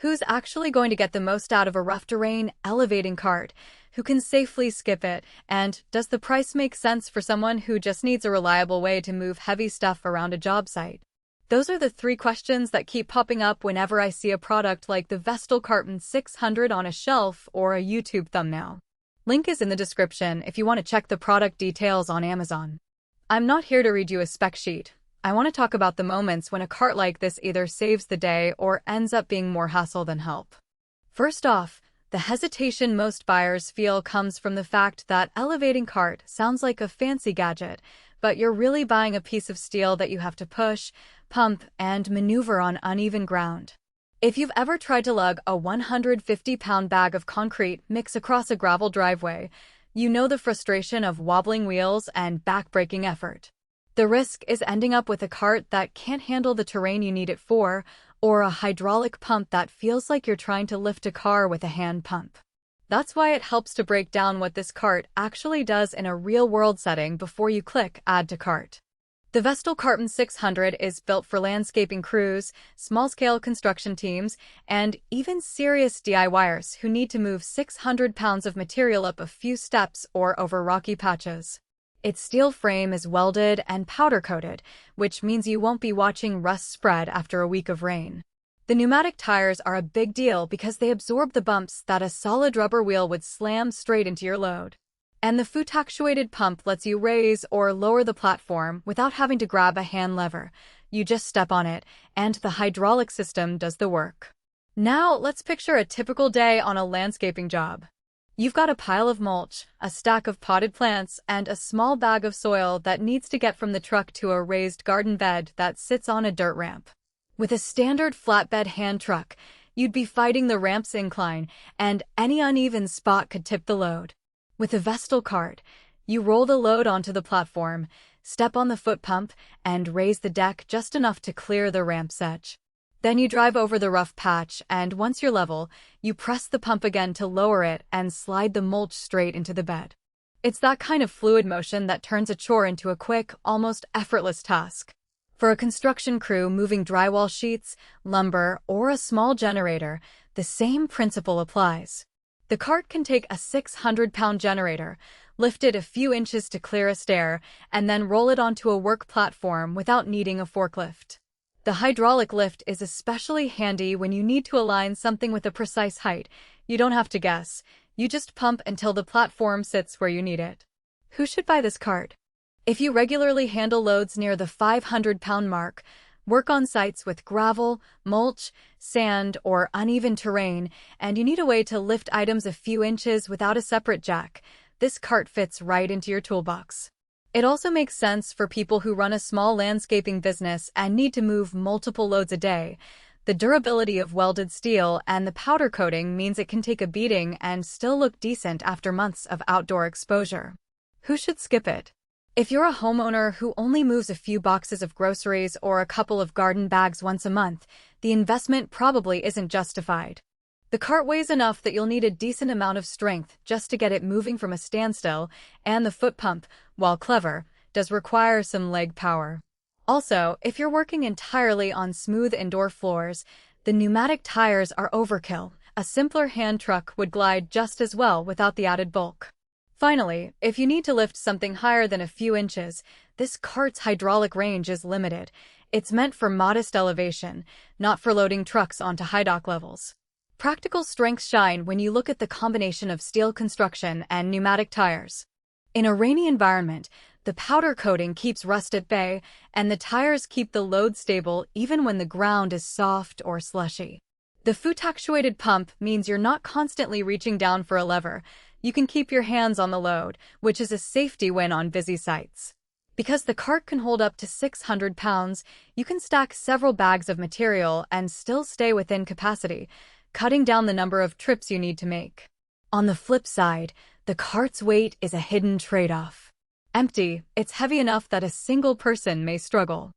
Who's actually going to get the most out of a rough terrain elevating cart? Who can safely skip it? And does the price make sense for someone who just needs a reliable way to move heavy stuff around a job site? Those are the three questions that keep popping up whenever I see a product like the Vestil Carton 600 on a shelf or a YouTube thumbnail. Link is in the description if you want to check the product details on Amazon. I'm not here to read you a spec sheet. I want to talk about the moments when a cart like this either saves the day or ends up being more hassle than help. First off, the hesitation most buyers feel comes from the fact that elevating cart sounds like a fancy gadget, but you're really buying a piece of steel that you have to push, pump, and maneuver on uneven ground. If you've ever tried to lug a 150-pound bag of concrete mix across a gravel driveway, you know the frustration of wobbling wheels and back-breaking effort. The risk is ending up with a cart that can't handle the terrain you need it for, or a hydraulic pump that feels like you're trying to lift a car with a hand pump. That's why it helps to break down what this cart actually does in a real-world setting before you click Add to Cart. The Vestil Carton 600 is built for landscaping crews, small-scale construction teams, and even serious DIYers who need to move 600 pounds of material up a few steps or over rocky patches. Its steel frame is welded and powder-coated, which means you won't be watching rust spread after a week of rain. The pneumatic tires are a big deal because they absorb the bumps that a solid rubber wheel would slam straight into your load. And the foot-actuated pump lets you raise or lower the platform without having to grab a hand lever. You just step on it, and the hydraulic system does the work. Now, let's picture a typical day on a landscaping job. You've got a pile of mulch, a stack of potted plants, and a small bag of soil that needs to get from the truck to a raised garden bed that sits on a dirt ramp. With a standard flatbed hand truck, you'd be fighting the ramp's incline, and any uneven spot could tip the load. With a Vestil cart, you roll the load onto the platform, step on the foot pump, and raise the deck just enough to clear the ramp's edge. Then you drive over the rough patch, and once you're level, you press the pump again to lower it and slide the mulch straight into the bed. It's that kind of fluid motion that turns a chore into a quick, almost effortless task. For a construction crew moving drywall sheets, lumber, or a small generator, the same principle applies. The cart can take a 600-pound generator, lift it a few inches to clear a stair, and then roll it onto a work platform without needing a forklift. The hydraulic lift is especially handy when you need to align something with a precise height. You don't have to guess. You just pump until the platform sits where you need it. Who should buy this cart? If you regularly handle loads near the 500-pound mark, work on sites with gravel, mulch, sand, or uneven terrain, and you need a way to lift items a few inches without a separate jack, this cart fits right into your toolbox. It also makes sense for people who run a small landscaping business and need to move multiple loads a day. The durability of welded steel and the powder coating means it can take a beating and still look decent after months of outdoor exposure. Who should skip it? If you're a homeowner who only moves a few boxes of groceries or a couple of garden bags once a month, the investment probably isn't justified. The cart weighs enough that you'll need a decent amount of strength just to get it moving from a standstill, and the foot pump, while clever, does require some leg power. Also, if you're working entirely on smooth indoor floors, the pneumatic tires are overkill. A simpler hand truck would glide just as well without the added bulk. Finally, if you need to lift something higher than a few inches, this cart's hydraulic range is limited. It's meant for modest elevation, not for loading trucks onto high dock levels. Practical strengths shine when you look at the combination of steel construction and pneumatic tires. In a rainy environment, the powder coating keeps rust at bay, and the tires keep the load stable even when the ground is soft or slushy. The foot-actuated pump means you're not constantly reaching down for a lever. You can keep your hands on the load, which is a safety win on busy sites. Because the cart can hold up to 600 pounds, you can stack several bags of material and still stay within capacity, cutting down the number of trips you need to make. On the flip side, the cart's weight is a hidden trade-off. Empty, it's heavy enough that a single person may struggle.